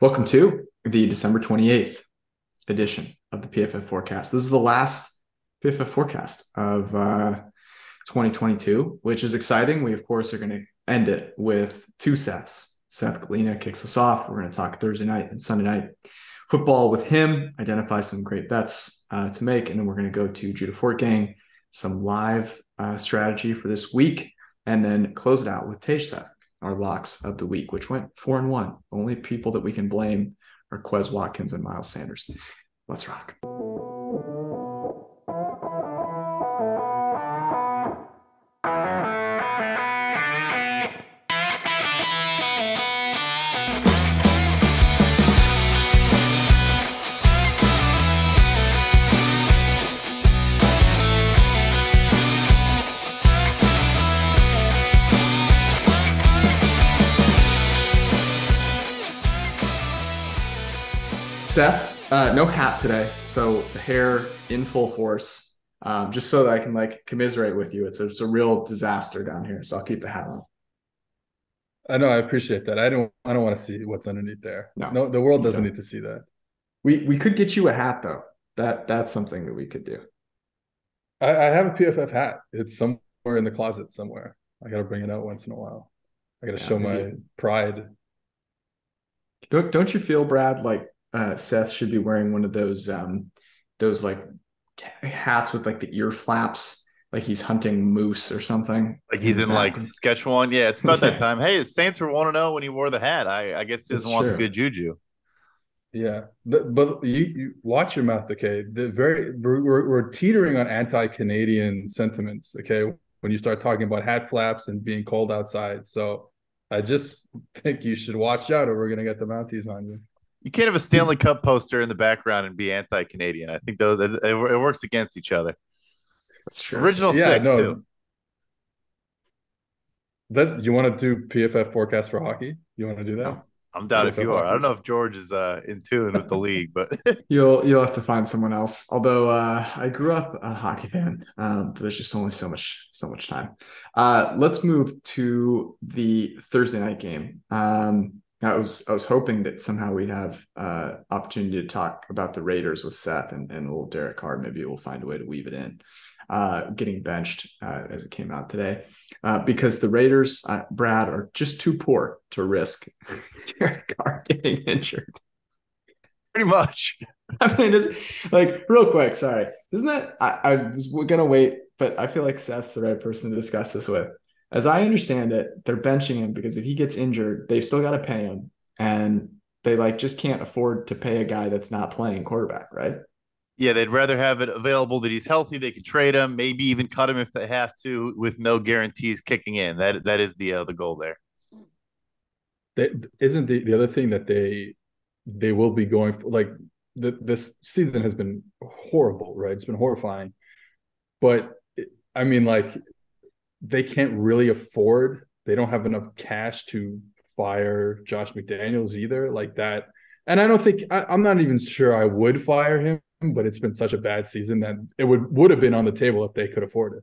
Welcome to the December 28th edition of the PFF Forecast. This is the last PFF Forecast of 2022, which is exciting. We, of course, are going to end it with two sets. Seth Galina kicks us off. We're going to talk Thursday night and Sunday night football with him, identify some great bets to make, and then we're going to go to Judah Fortgang, some live strategy for this week, and then close it out with Tej Seth, our locks of the week, which went 4-1. Only people that we can blame are Quez Watkins and Miles Sanders. Let's rock. Seth, no hat today, so the hair in full force, just so that I can commiserate with you. It's a real disaster down here, so I'll keep the hat on. I know, I appreciate that. I don't want to see what's underneath there. No, the world doesn't need to see that. We could get you a hat though. That's something that we could do. I have a PFF hat. It's somewhere in the closet somewhere. I got to bring it out once in a while. I got to show my pride. Don't you feel, Brad, like Seth should be wearing one of those hats with the ear flaps, like he's hunting moose or something? Like he's in Saskatchewan. Yeah, it's about that time. Hey, the Saints were 1-0 when he wore the hat. I guess he doesn't want the good juju. Yeah, but you watch your mouth, okay? We're teetering on anti-Canadian sentiments, okay? When you start talking about hat flaps and being cold outside, so I just think you should watch out, or we're gonna get the Mounties on you. You can't have a Stanley Cup poster in the background and be anti-Canadian. I think it works against each other. That's true. Original six too. That you want to do PFF forecast for hockey? You want to do that? No. I'm down if you are. I don't know if George is in tune with the league, but you'll have to find someone else. Although I grew up a hockey fan, but there's just only so much time. Let's move to the Thursday night game. I was hoping that somehow we'd have opportunity to talk about the Raiders with Seth and a little Derek Carr. Maybe we'll find a way to weave it in. Getting benched as it came out today because the Raiders, Brad, are just too poor to risk Derek Carr getting injured. Pretty much. I mean, it's real quick. Sorry, isn't that? I was gonna wait, but I feel like Seth's the right person to discuss this with. As I understand it, they're benching him because if he gets injured, they've still got to pay him, and they just can't afford to pay a guy that's not playing quarterback, right? Yeah, they'd rather have it available that he's healthy. They could trade him, maybe even cut him if they have to, with no guarantees kicking in. That is the goal there. Isn't the other thing that they will be going for? This season has been horrible, right? It's been horrifying, but I mean, they can't really afford. They don't have enough cash to fire Josh McDaniels either, like that. And I don't think I'm not even sure I would fire him. But it's been such a bad season that it would have been on the table if they could afford it.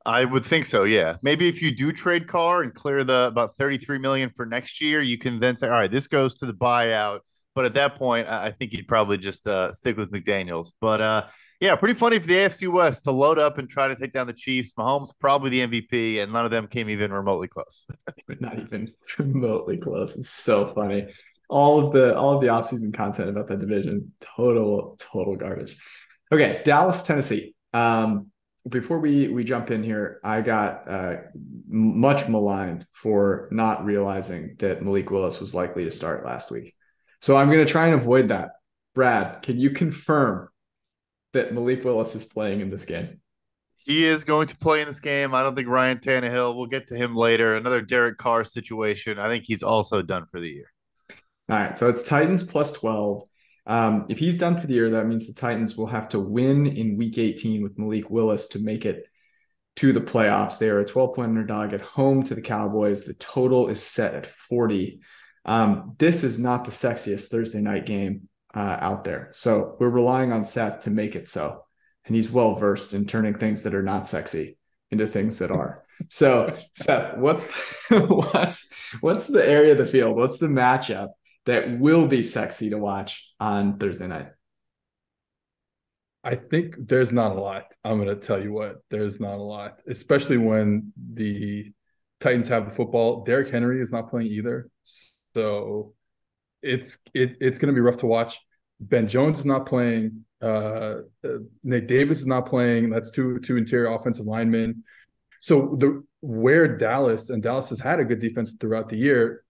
I would think so, yeah. Maybe if you do trade Carr and clear the about $33 million for next year, you can then say, all right, this goes to the buyout. But at that point, I think you'd probably just stick with McDaniels. But yeah, pretty funny for the AFC West to load up and try to take down the Chiefs. Mahomes probably the MVP, and none of them came even remotely close. Not even remotely close. It's so funny. All of the offseason content about that division, total garbage. Okay, Dallas, Tennessee. Before we jump in here, I got much maligned for not realizing that Malik Willis was likely to start last week. So I'm going to try and avoid that. Brad, can you confirm that Malik Willis is playing in this game? He is going to play in this game. I don't think Ryan Tannehill, we'll get to him later. Another Derek Carr situation. I think he's also done for the year. All right, so it's Titans plus 12. If he's done for the year, that means the Titans will have to win in Week 18 with Malik Willis to make it to the playoffs. They are a 12-point underdog at home to the Cowboys. The total is set at 40. This is not the sexiest Thursday night game out there. So we're relying on Seth to make it so. And he's well-versed in turning things that are not sexy into things that are. So, Seth, what's the area of the field? What's the matchup that will be sexy to watch on Thursday night? I think there's not a lot. I'm going to tell you what, there's not a lot, especially when the Titans have the football. Derrick Henry is not playing either. So it's going to be rough to watch. Ben Jones is not playing. Nate Davis is not playing. That's two interior offensive linemen. So where Dallas has had a good defense throughout the year,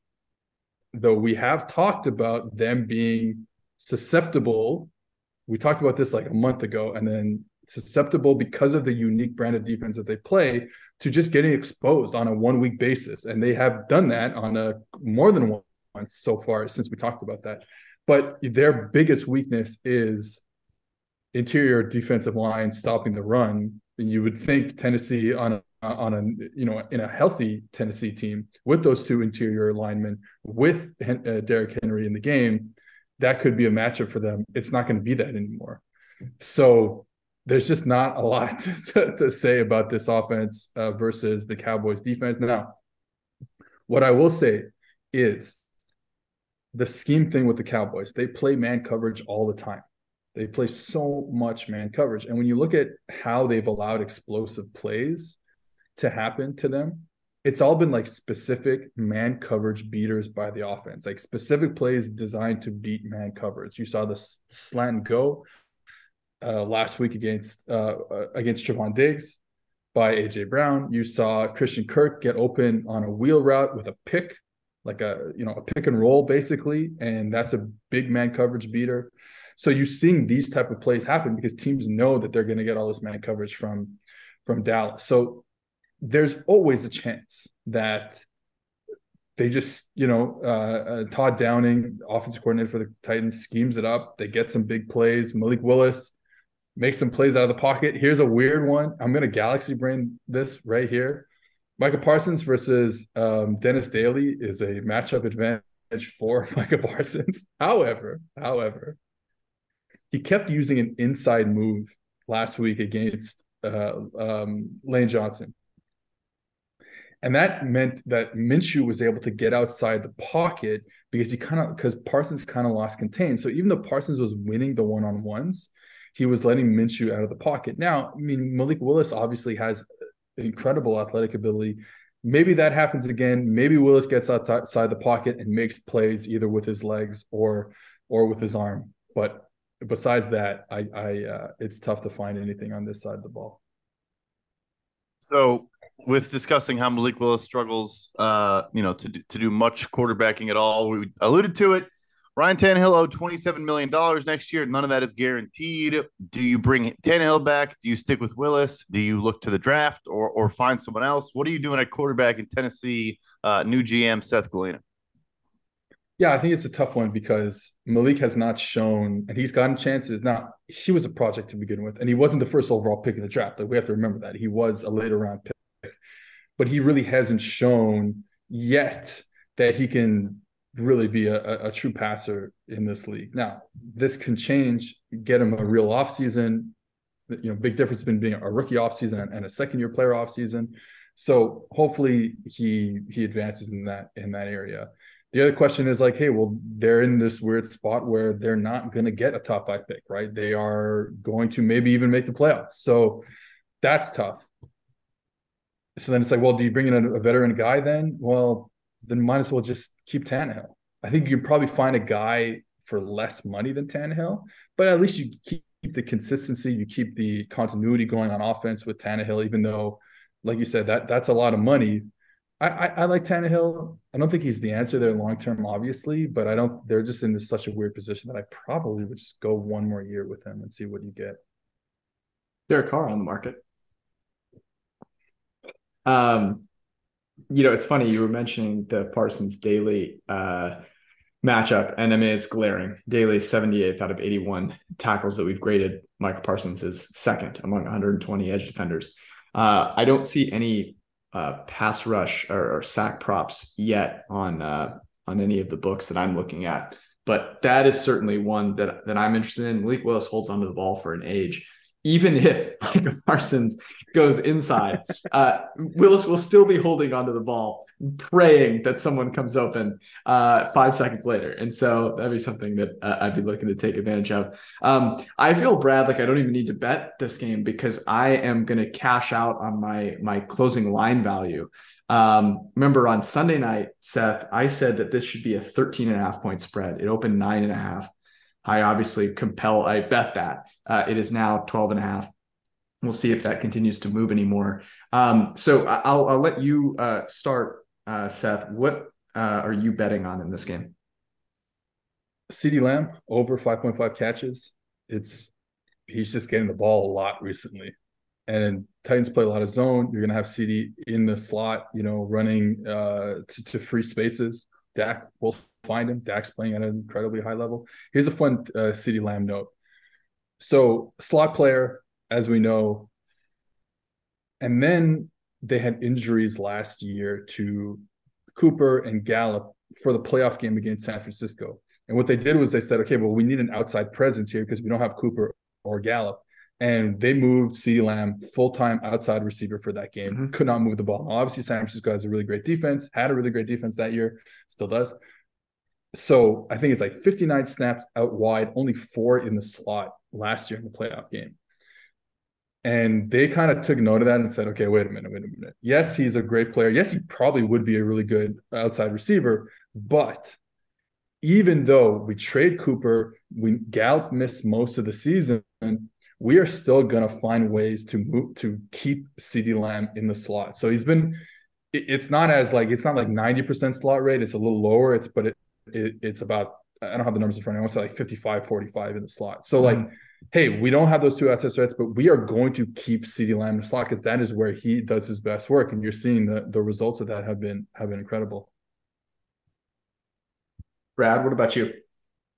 though we have talked about them being susceptible. We talked about this like a month ago, and then susceptible because of the unique brand of defense that they play to just getting exposed on a 1 week basis. And they have done that on a more than once so far since we talked about that. But their biggest weakness is interior defensive line stopping the run. And you would think Tennessee on a in a healthy Tennessee team with those two interior linemen with Derrick Henry in the game, that could be a matchup for them. It's not going to be that anymore. So there's just not a lot to say about this offense versus the Cowboys defense. Now, what I will say is the scheme thing with the Cowboys, they play man coverage all the time. They play so much man coverage. And when you look at how they've allowed explosive plays to happen to them, it's all been like specific man coverage beaters by the offense, like specific plays designed to beat man coverage. You saw the slant and go last week against Trevon Diggs by A.J. Brown. You saw Christian Kirk get open on a wheel route with a pick, like a pick and roll basically, and that's a big man coverage beater. So you're seeing these type of plays happen because teams know that they're going to get all this man coverage from Dallas. So there's always a chance that they just, Todd Downing, offensive coordinator for the Titans, schemes it up. They get some big plays. Malik Willis makes some plays out of the pocket. Here's a weird one. I'm going to galaxy brain this right here. Micah Parsons versus Dennis Daly is a matchup advantage for Micah Parsons. However, he kept using an inside move last week against Lane Johnson. And that meant that Minshew was able to get outside the pocket because Parsons kind of lost contain. So even though Parsons was winning the one-on-ones, he was letting Minshew out of the pocket. Now, I mean, Malik Willis obviously has incredible athletic ability. Maybe that happens again. Maybe Willis gets outside the pocket and makes plays either with his legs or with his arm. But besides that, it's tough to find anything on this side of the ball. So with discussing how Malik Willis struggles, to do much quarterbacking at all, we alluded to it. Ryan Tannehill owed $27 million next year. None of that is guaranteed. Do you bring Tannehill back? Do you stick with Willis? Do you look to the draft or find someone else? What are you doing at quarterback in Tennessee? New GM Seth Galina. Yeah, I think it's a tough one because Malik has not shown, and he's gotten chances. Now, he was a project to begin with, and he wasn't the first overall pick in the draft. Like, we have to remember that. He was a later round pick, but he really hasn't shown yet that he can really be a true passer in this league. Now, this can change, get him a real offseason. Big difference between being a rookie offseason and a second-year player offseason. So hopefully he advances in that area. The other question is like, hey, well, they're in this weird spot where they're not going to get a top 5 pick, right? They are going to maybe even make the playoffs. So that's tough. So then it's like, well, do you bring in a veteran guy then? Well, then might as well just keep Tannehill. I think you can probably find a guy for less money than Tannehill, but at least you keep the consistency, you keep the continuity going on offense with Tannehill, even though, like you said, that's a lot of money. I like Tannehill. I don't think he's the answer there long-term, obviously, but they're just in such a weird position that I probably would just go one more year with him and see what you get. Derek Carr on the market. It's funny, you were mentioning the Parsons Daly matchup, and I mean, it's glaring. Daly 78th out of 81 tackles that we've graded. Michael Parsons is second among 120 edge defenders. I don't see any pass rush or sack props yet on any of the books that I'm looking at, but that is certainly one that I'm interested in. Malik Willis holds onto the ball for an age. even if Micah Parsons goes inside, Willis will still be holding onto the ball, praying that someone comes open 5 seconds later. And so that'd be something that I'd be looking to take advantage of. I feel, Brad, like I don't even need to bet this game because I am going to cash out on my closing line value. Remember on Sunday night, Seth, I said that this should be a 13.5 point spread. It opened 9.5. I obviously I bet that. It is now 12.5. We'll see if that continues to move anymore. So I'll let you start, Seth. What are you betting on in this game? CeeDee Lamb over 5.5 catches. He's just getting the ball a lot recently. And Titans play a lot of zone. You're going to have CeeDee in the slot, running to free spaces. Dak will find him. Dak's playing at an incredibly high level. Here's a fun CeeDee Lamb note. So slot player, as we know, and then they had injuries last year to Cooper and Gallup for the playoff game against San Francisco. And what they did was they said, okay, well, we need an outside presence here because we don't have Cooper or Gallup. And they moved CeeDee Lamb full-time outside receiver for that game. Mm-hmm. Could not move the ball. Now, obviously, San Francisco has a really great defense, had a really great defense that year, still does. So I think it's like 59 snaps out wide, only 4 in the slot last year in the playoff game. And they kind of took note of that and said, okay, wait a minute. Yes, he's a great player. Yes, he probably would be a really good outside receiver. But even though we trade Cooper, Gallup missed most of the season, we are still going to find ways to keep CeeDee Lamb in the slot. So it's not like 90% slot rate. It's a little lower. It's about, I don't have the numbers in front of me. I want to say like 55, 45 in the slot. So hey, we don't have those two outside threats, but we are going to keep CeeDee Lamb in the slot because that is where he does his best work. And you're seeing the results of that have been incredible. Brad, what about you?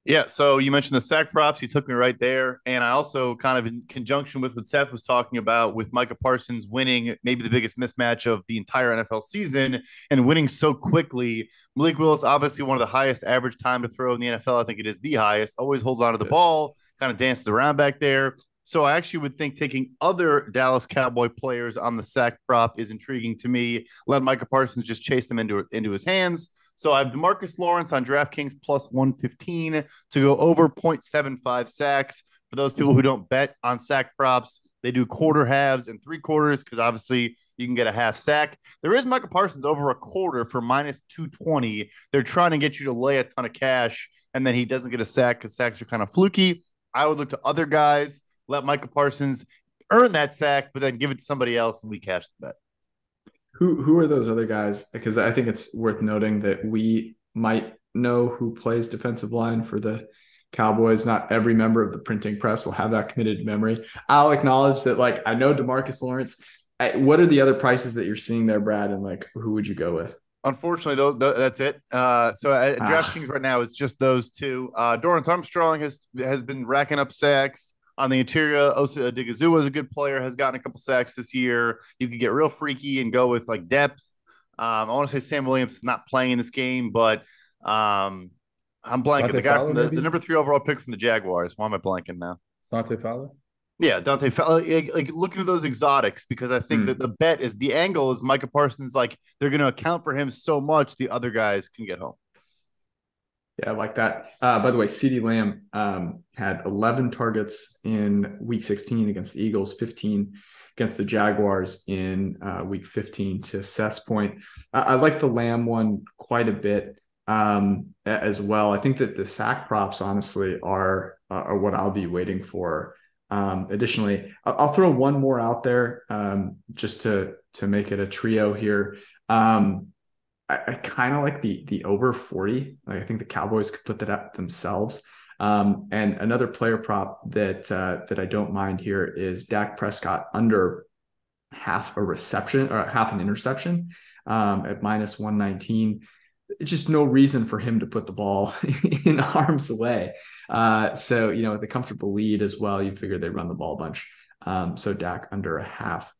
Yeah, so you mentioned the sack props. You took me right there. And I also kind of in conjunction with what Seth was talking about with Micah Parsons winning maybe the biggest mismatch of the entire NFL season and winning so quickly. Malik Willis, obviously one of the highest average time to throw in the NFL. I think it is the highest. Always holds on to the ball, kind of dances around back there. So I actually would think taking other Dallas Cowboy players on the sack prop is intriguing to me. Let Micah Parsons just chase them into his hands. So I have DeMarcus Lawrence on DraftKings plus 115 to go over 0.75 sacks. For those people who don't bet on sack props, they do quarter halves and 3/4 because obviously you can get a half sack. There is Micah Parsons over a quarter for minus 220. They're trying to get you to lay a ton of cash, and then he doesn't get a sack because sacks are kind of fluky. I would look to other guys. Let Micah Parsons earn that sack, but then give it to somebody else and we cash the bet. Who are those other guys? Because I think it's worth noting that we might know who plays defensive line for the Cowboys. Not every member of the printing press will have that committed to memory. I'll acknowledge that, I know DeMarcus Lawrence. What are the other prices that you're seeing there, Brad? And who would you go with? Unfortunately, though, that's it. So at DraftKings right now, it's just those two. Dorrance Armstrong has been racking up sacks. On the interior, Osa Odigizua is a good player, has gotten a couple sacks this year. You could get real freaky and go with depth. I want to say Sam Williams is not playing in this game, but I'm blanking. The guy from the number 3 overall pick from the Jaguars. Why am I blanking now? Dante Fowler? Yeah, Dante Fowler. Looking at those exotics, because I think that the bet is the angle is Micah Parsons. They're going to account for him so much the other guys can get home. Yeah, I like that. By the way, CeeDee Lamb had 11 targets in week 16 against the Eagles, 15 against the Jaguars in week 15 to Seth's point. I like the Lamb one quite a bit as well. I think that the sack props, honestly, are what I'll be waiting for. Additionally, I'll throw one more out there just to make it a trio here. I kind of like the over 40. I think the Cowboys could put that up themselves. And another player prop that I don't mind here is Dak Prescott under half a reception or half an interception at minus 119. It's just no reason for him to put the ball in harm's way. So, with a comfortable lead as well, you figure they run the ball a bunch. So Dak under a half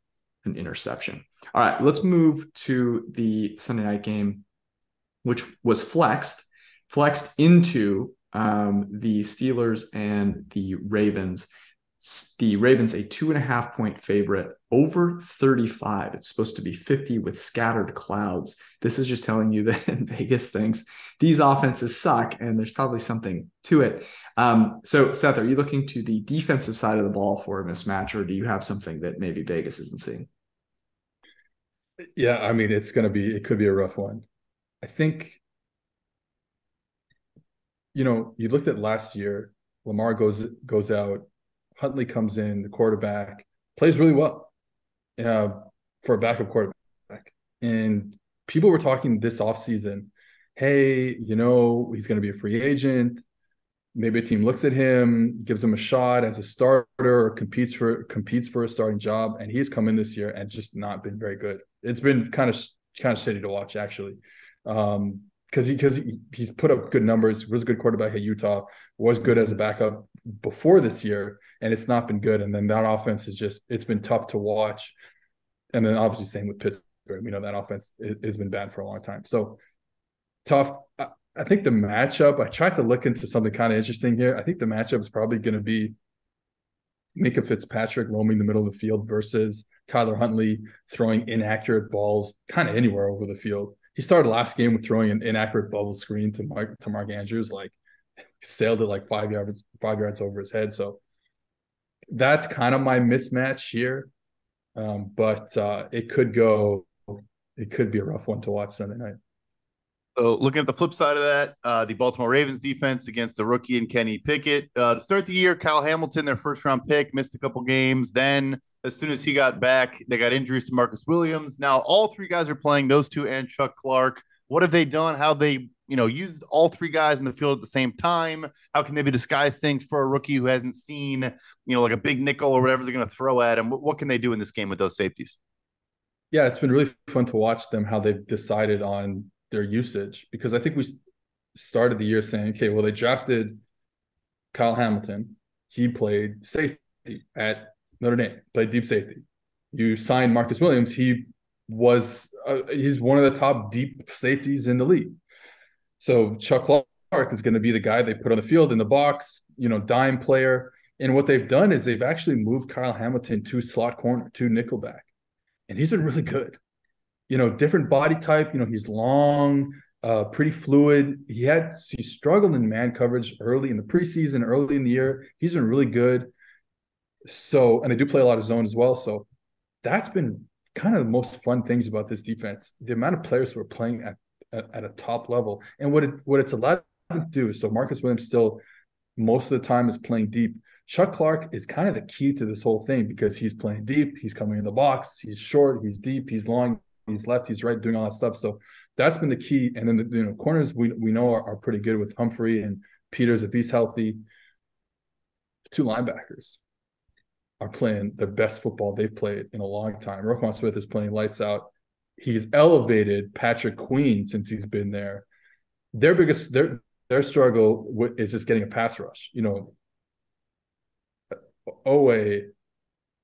an interception. All right, let's move to the Sunday night game, which was flexed into the Steelers and the Ravens. The Ravens a 2.5-point favorite over 35. It's supposed to be 50 with scattered clouds. This is just telling you that Vegas thinks these offenses suck, and there's probably something to it. So Seth, are you looking to the defensive side of the ball for a mismatch, or do you have something that maybe Vegas isn't seeing? Yeah, I mean, it could be a rough one. I think, you looked at last year, Lamar goes out, Huntley comes in, the quarterback plays really well for a backup quarterback. And people were talking this offseason, hey, he's going to be a free agent. Maybe a team looks at him, gives him a shot as a starter, or competes for a starting job. And he's come in this year and just not been very good. It's been kind of shitty to watch, actually. Because he's put up good numbers, was a good quarterback at Utah, was good as a backup before this year, and it's not been good. And then that offense it's been tough to watch. And then obviously same with Pittsburgh. That offense has been bad for a long time. So tough. I think the matchup, I tried to look into something kind of interesting here. I think the matchup is probably going to be Minka Fitzpatrick roaming the middle of the field versus Tyler Huntley throwing inaccurate balls kind of anywhere over the field. He started last game with throwing an inaccurate bubble screen to Mark Andrews, sailed it like 5 yards over his head. So that's kind of my mismatch here. But it could be a rough one to watch Sunday night. So looking at the flip side of that, the Baltimore Ravens defense against the rookie and Kenny Pickett. To start the year, Kyle Hamilton, their first-round pick, missed a couple games. Then as soon as he got back, they got injuries to Marcus Williams. Now all three guys are playing, those two and Chuck Clark. What have they done? How they used all three guys in the field at the same time? How can they disguise things for a rookie who hasn't seen, like a big nickel or whatever they're going to throw at him? What can they do in this game with those safeties? Yeah, it's been really fun to watch them, how they've decided on their usage, because I think we started the year saying, okay, well, they drafted Kyle Hamilton. He played safety at Notre Dame, played deep safety. You signed Marcus Williams. He's one of the top deep safeties in the league. So Chuck Clark is going to be the guy they put on the field in the box, dime player. And what they've done is they've actually moved Kyle Hamilton to slot corner, to nickelback. And he's been really good. Different body type. He's long, pretty fluid. He struggled in man coverage early in the preseason, early in the year. He's been really good. So, and they do play a lot of zone as well. So that's been kind of the most fun things about this defense. The amount of players who are playing at a top level, and what it's allowed them to do is, so Marcus Williams still most of the time is playing deep. Chuck Clark is kind of the key to this whole thing, because he's playing deep. He's coming in the box. He's short. He's deep. He's long. He's left, he's right, doing all that stuff. So that's been the key. And then the corners we know are pretty good with Humphrey and Peters if he's healthy. Two linebackers are playing the best football they've played in a long time. Roquan Smith is playing lights out. He's elevated Patrick Queen since he's been there. Their struggle is just getting a pass rush. Owe, we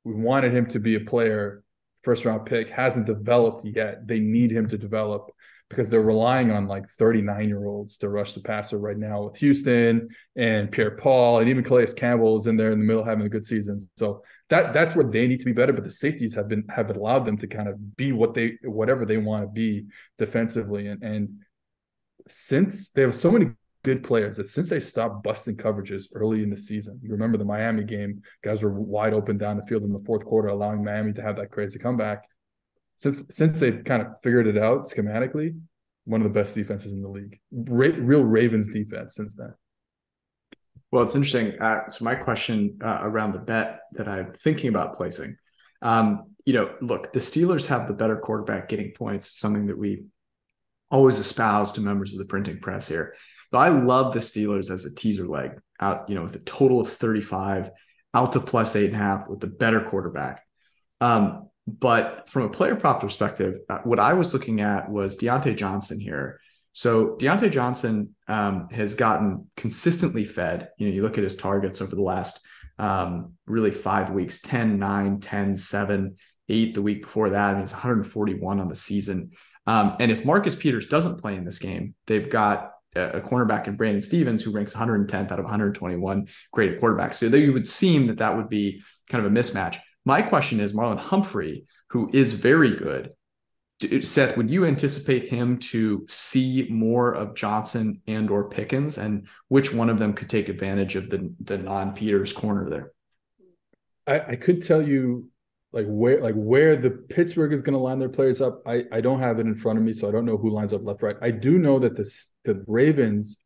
wanted him to be a player. First-round pick, hasn't developed yet. They need him to develop, because they're relying on 39-year-olds to rush the passer right now with Houston and Pierre-Paul, and even Calais Campbell is in there in the middle having a good season. So that's where they need to be better. But the safeties have allowed them to kind of be whatever they want to be defensively. And since they have so many good players, that since they stopped busting coverages early in the season, you remember the Miami game, guys were wide open down the field in the fourth quarter, allowing Miami to have that crazy comeback. Since they've kind of figured it out schematically, one of the best defenses in the league. Real Ravens defense since then. Well, it's interesting. So my question around the bet that I'm thinking about placing, look, the Steelers have the better quarterback getting points, something that we always espouse to members of the printing press here. But I love the Steelers as a teaser leg out, with a total of 35 out to plus 8.5 with the better quarterback. But from a player prop perspective, what I was looking at was Deontay Johnson here. So Deontay Johnson has gotten consistently fed. You look at his targets over the last really 5 weeks, 10, 9, 10, 7, 8 the week before that. He's 141 on the season. And if Marcus Peters doesn't play in this game, they've got a cornerback in Brandon Stevens, who ranks 110th out of 121 graded quarterbacks. So there you would seem that would be kind of a mismatch. My question is Marlon Humphrey, who is very good. Seth, would you anticipate him to see more of Johnson and or Pickens, and which one of them could take advantage of the non-Peters corner there? I could tell you where the Pittsburgh is going to line their players up. I don't have it in front of me, so I don't know who lines up left, right. I do know that the Ravens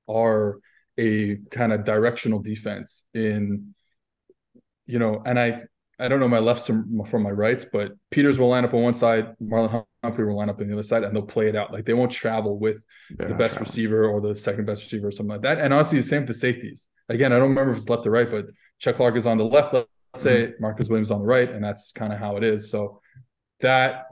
are a kind of directional defense in, and I don't know my lefts from my rights, but Peters will line up on one side, Marlon Humphrey will line up on the other side, and they'll play it out. Like, they won't travel with the best receiver or the second best receiver or something like that. And honestly, the same with the safeties. Again, I don't remember if it's left or right, but Chuck Clark is on the left, let's say Marcus Williams on the right, and that's kind of how it is. So that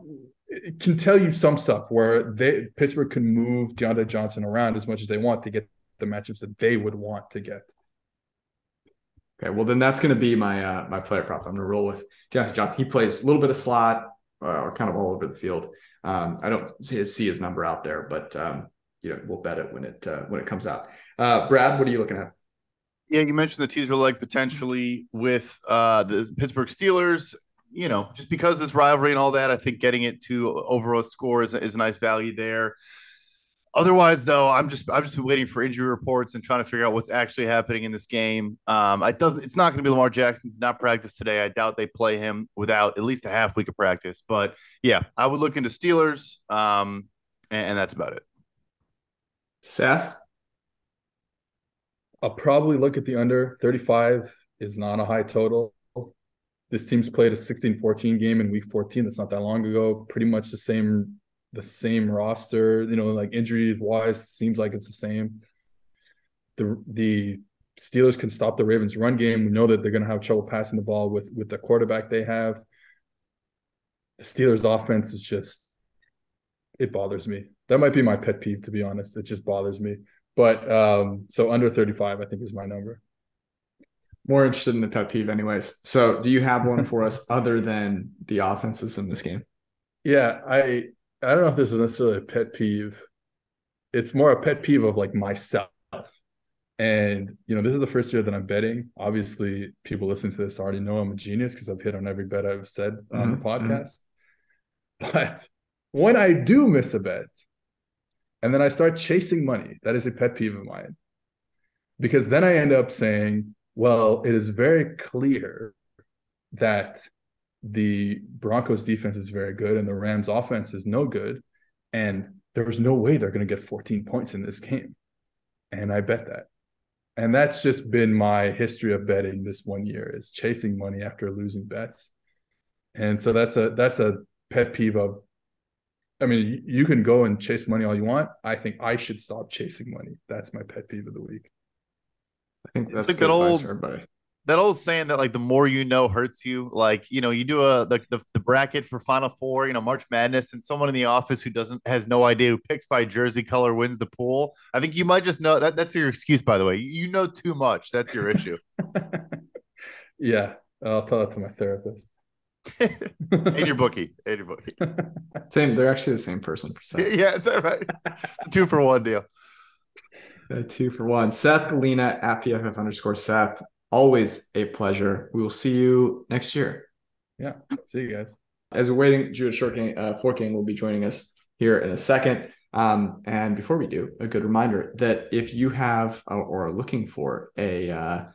it can tell you some stuff where Pittsburgh can move Deontay Johnson around as much as they want to get the matchups that they would want to get. Okay, well, then that's going to be my player prop. I'm going to roll with Deontay Johnson. He plays a little bit of slot or kind of all over the field. I don't see his number out there, but we'll bet it when it comes out. Brad, what are you looking at? Yeah, you mentioned the teaser leg potentially with the Pittsburgh Steelers. Just because this rivalry and all that, I think getting it to overall score is a nice value there. Otherwise, though, I've just been waiting for injury reports and trying to figure out what's actually happening in this game. It's not going to be Lamar Jackson. Did not practice today. I doubt they play him without at least a half week of practice. But yeah, I would look into Steelers, and that's about it. Seth? I'll probably look at the under. 35 is not a high total. This team's played a 16-14 game in week 14. That's not that long ago. Pretty much the same roster, like injury wise, seems like it's the same. The Steelers can stop the Ravens run game. We know that they're going to have trouble passing the ball with the quarterback they have. The Steelers offense is just, it bothers me. That might be my pet peeve, to be honest. It just bothers me. But so under 35, I think, is my number. More interested in the pet peeve anyways. So do you have one for us other than the offenses in this game? Yeah, I don't know if this is necessarily a pet peeve. It's more a pet peeve of like myself. And, this is the first year that I'm betting. Obviously, people listening to this already know I'm a genius because I've hit on every bet I've said on the podcast. But when I do miss a bet and then I start chasing money, that is a pet peeve of mine. Because then I end up saying, well, it is very clear that the Broncos defense is very good and the Rams offense is no good. And there was no way they're going to get 14 points in this game. And I bet that. And that's just been my history of betting this one year, is chasing money after losing bets. And so that's a pet peeve of, I mean, you can go and chase money all you want. I think I should stop chasing money. That's my pet peeve of the week. I think that's like good advice for everybody. That old saying that like the more you know hurts you. Like, you do the bracket for Final Four, March Madness, and someone in the office who has no idea who picks by jersey color wins the pool. I think you might just know that's your excuse, by the way. You know too much. That's your issue. Yeah, I'll tell that to my therapist. And your bookie. Same. They're actually the same person. For Seth. Yeah, is that right? It's a 2-for-1 deal. 2-for-1. Seth Galina at PFF_Seth. Always a pleasure. We will see you next year. Yeah. See you guys. As we're waiting, Judah Fortgang will be joining us here in a second. And before we do, a good reminder that if you have or are looking for a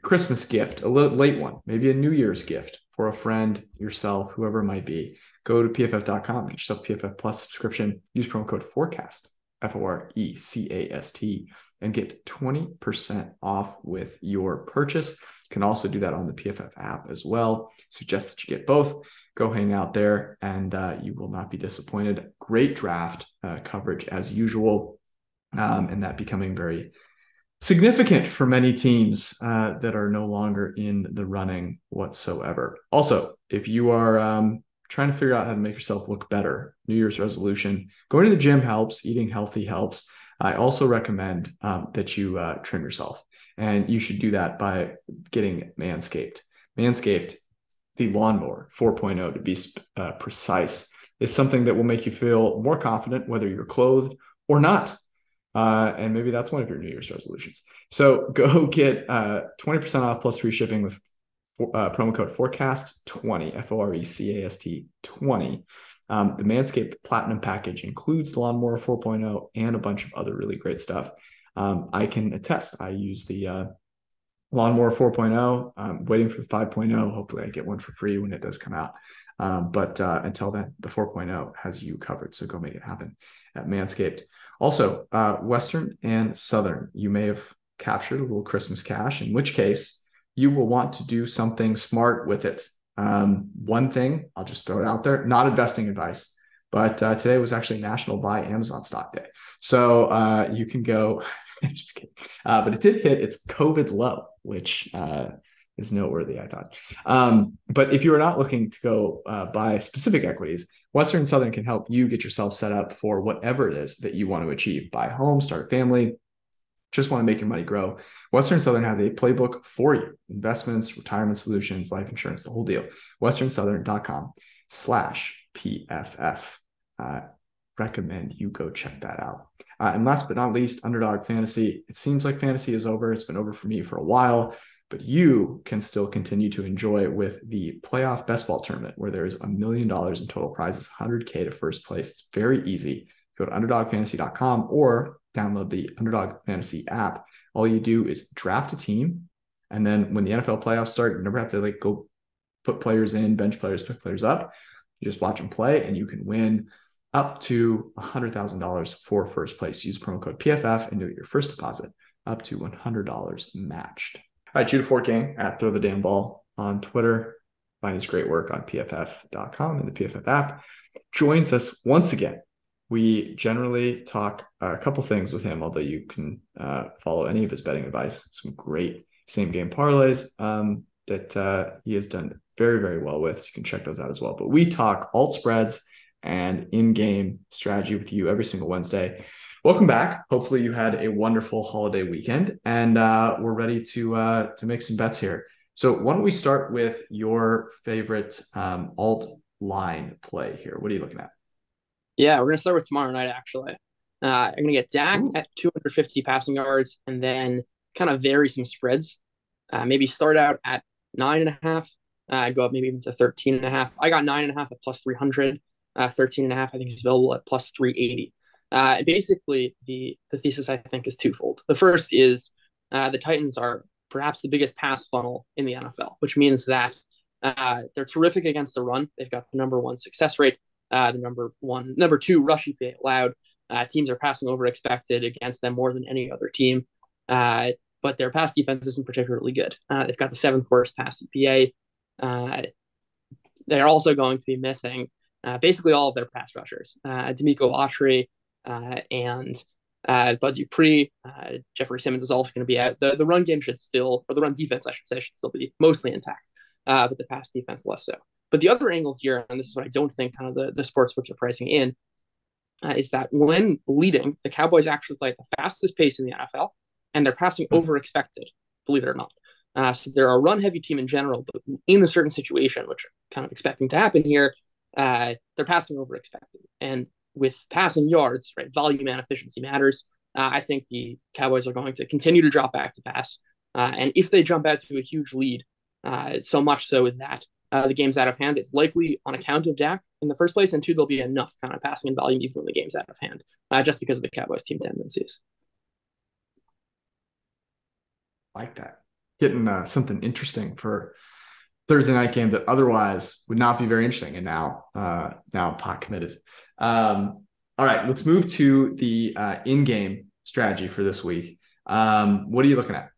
Christmas gift, a little late one, maybe a New Year's gift for a friend, yourself, whoever it might be, go to pff.com, get yourself a PFF Plus subscription, use promo code FORECAST, FORECAST, and get 20% off with your purchase. You can also do that on the PFF app as well. Suggest that you get both. Go hang out there and you will not be disappointed. Great draft coverage as usual, and that becoming very significant for many teams that are no longer in the running whatsoever. Also, if you are trying to figure out how to make yourself look better, New Year's resolution, going to the gym helps, eating healthy helps. I also recommend that you trim yourself, and you should do that by getting Manscaped. Manscaped, the lawnmower 4.0 to be precise, is something that will make you feel more confident whether you're clothed or not. And maybe that's one of your New Year's resolutions. So go get 20% off plus free shipping with promo code Forecast20, Forecast 20. The Manscaped Platinum package includes the Lawnmower 4.0 and a bunch of other really great stuff. I can attest. I use the Lawnmower 4.0. I'm waiting for 5.0. Hopefully I get one for free when it does come out. But until then, the 4.0 has you covered. So go make it happen at Manscaped. Also, Western and Southern, you may have captured a little Christmas cash, in which case you will want to do something smart with it. One thing, I'll just throw it out there, not investing advice, but today was actually National Buy Amazon Stock Day. So you can go, just kidding. But it did hit its COVID low, which is noteworthy, I thought. But if you are not looking to go buy specific equities, Western and Southern can help you get yourself set up for whatever it is that you want to achieve. Buy a home, start a family, just want to make your money grow. Western and Southern has a playbook for you. Investments, retirement solutions, life insurance, the whole deal. westernsouthern.com/PFF. Recommend you go check that out. And last but not least, Underdog Fantasy. It seems like fantasy is over. It's been over for me for a while, but you can still continue to enjoy with the playoff best ball tournament where there's $1 million in total prizes, $100K to first place. It's very easy. Go to underdogfantasy.com or download the Underdog Fantasy app. All you do is draft a team, and then when the NFL playoffs start, you never have to go put players in, bench players, pick players up. You just watch them play, and you can win up to $100,000 for first place. Use promo code PFF and do your first deposit up to $100 matched. All right, Judah Fortgang at Throw the Damn Ball on Twitter. Find his great work on PFF.com and the PFF app. Joins us once again. We generally talk a couple things with him, although you can follow any of his betting advice. Some great same game parlays that he has done very, very well with. So you can check those out as well. But we talk alt spreads and in-game strategy with you every single Wednesday. Welcome back. Hopefully you had a wonderful holiday weekend, and we're ready to make some bets here. So why don't we start with your favorite alt line play here? What are you looking at? Yeah, we're going to start with tomorrow night, actually. I'm going to get Dak at 250 passing yards and then kind of vary some spreads. Maybe start out at 9.5, go up maybe even to 13.5. I got 9.5 at plus 300. 13.5, I think, is available at plus 380. Basically, the thesis, I think, is twofold. The first is the Titans are perhaps the biggest pass funnel in the NFL, which means that they're terrific against the run. They've got the number one success rate, the number two rush EPA allowed. Teams are passing over expected against them more than any other team. But their pass defense isn't particularly good. They've got the seventh worst pass EPA. They're also going to be missing basically all of their pass rushers. D'Amico Autry and Bud Dupree. Jeffrey Simmons is also going to be out. The run game should still, or the run defense, I should say, should still be mostly intact, but the pass defense less so. But the other angle here, and this is what I don't think kind of the sportsbooks are pricing in, is that when leading, the Cowboys actually play at the fastest pace in the NFL, and they're passing over expected, believe it or not. So they're a run-heavy team in general, but in a certain situation, which I'm kind of expecting to happen here, they're passing over expected. And with passing yards, right, volume and efficiency matters. I think the Cowboys are going to continue to drop back to pass. And if they jump out to a huge lead, so much so that the game's out of hand, it's likely on account of Dak in the first place, and two, there'll be enough kind of passing and volume even when the game's out of hand, just because of the Cowboys' team tendencies. Like that. Getting something interesting for Thursday night game that otherwise would not be very interesting, and now pot committed. All right, let's move to the in-game strategy for this week. What are you looking at?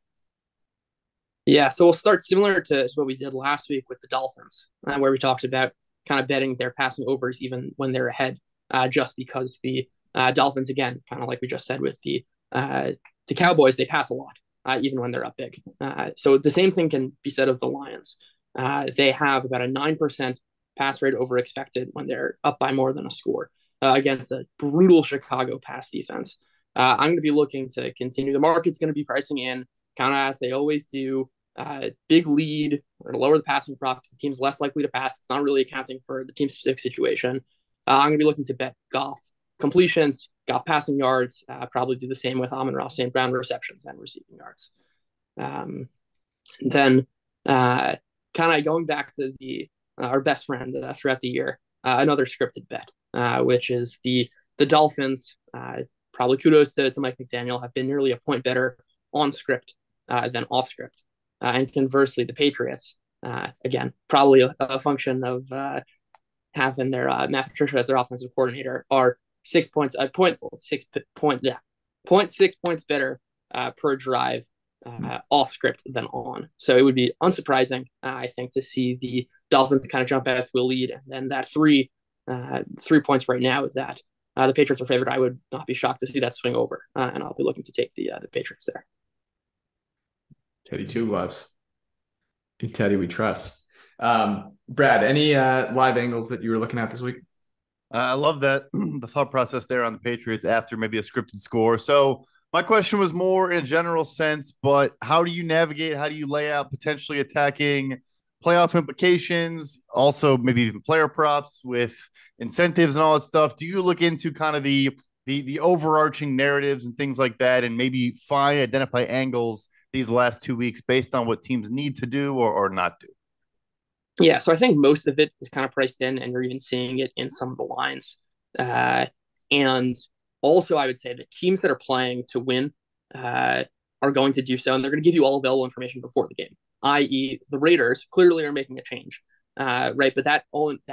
Yeah, so we'll start similar to what we did last week with the Dolphins, where we talked about kind of betting their passing overs even when they're ahead, just because the Dolphins, again, kind of like we just said with the Cowboys, they pass a lot, even when they're up big. So the same thing can be said of the Lions. They have about a 9% pass rate over expected when they're up by more than a score against a brutal Chicago pass defense. I'm going to be looking to continue. The market's going to be pricing in, kind of as they always do, big lead or to lower the passing props. The team's less likely to pass. It's not really accounting for the team-specific situation. I'm going to be looking to bet Goff completions, Goff passing yards, probably do the same with Amon-Ra St. Brown receptions and receiving yards. Then kind of going back to our best friend throughout the year, another scripted bet, which is the Dolphins. Probably kudos to Mike McDaniel, have been nearly a point better on script than off script. And conversely, the Patriots, again, probably a function of having their Matt Patricia as their offensive coordinator, are 6 points, 0.6 points better per drive off script than on. So it would be unsurprising, I think, to see the Dolphins kind of jump out to a lead. And then that 3 points right now is that the Patriots are favored. I would not be shocked to see that swing over, and I'll be looking to take the Patriots there. Teddy too loves. In Teddy we trust. Brad, any live angles that you were looking at this week? I love that the thought process there on the Patriots after maybe a scripted score. So my question was more in a general sense, but how do you navigate? How do you lay out potentially attacking playoff implications? Also, maybe even player props with incentives and all that stuff. Do you look into kind of the overarching narratives and things like that, and maybe identify angles these last 2 weeks based on what teams need to do or not do? Yeah, so I think most of it is kind of priced in, and you're even seeing it in some of the lines. And also, I would say the teams that are playing to win are going to do so, and they're going to give you all available information before the game, i.e. the Raiders clearly are making a change, right? But that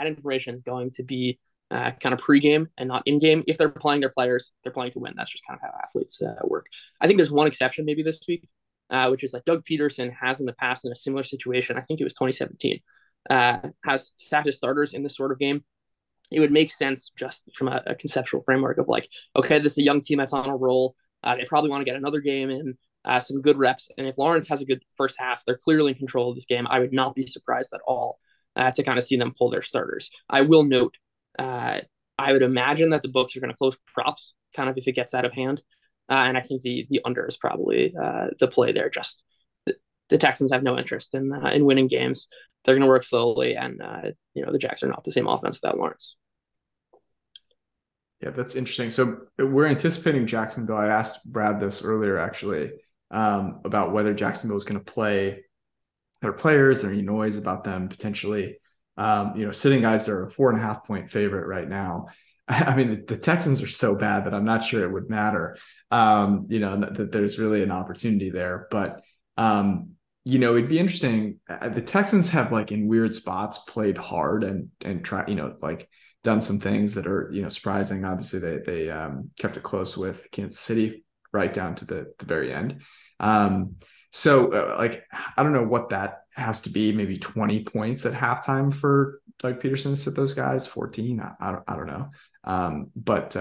information is going to be kind of pregame and not in-game. If they're playing their players, they're playing to win. That's just kind of how athletes work. I think there's one exception maybe this week, which is like Doug Peterson has in the past in a similar situation. I think it was 2017. Has sat his starters in this sort of game. It would make sense just from a conceptual framework of like, okay, this is a young team that's on a roll. They probably want to get another game in, some good reps. And if Lawrence has a good first half, they're clearly in control of this game. I would not be surprised at all to kind of see them pull their starters. I will note, I would imagine that the books are going to close props kind of if it gets out of hand. And I think the under is probably the play there. Just the Texans have no interest in winning games. They're going to work slowly, and the Jacks are not the same offense without Lawrence. Yeah, that's interesting. So we're anticipating Jacksonville. I asked Brad this earlier, actually, about whether Jacksonville is going to play their players. There any noise about them potentially, sitting guys are a 4.5 point favorite right now. I mean, the Texans are so bad that I'm not sure it would matter, that there's really an opportunity there. But, it'd be interesting. The Texans have, like, in weird spots played hard and try, done some things that are, surprising. Obviously, they kept it close with Kansas City right down to the very end. So I don't know what that has to be, maybe 20 points at halftime for Doug Peterson to sit those guys, 14. I don't know. But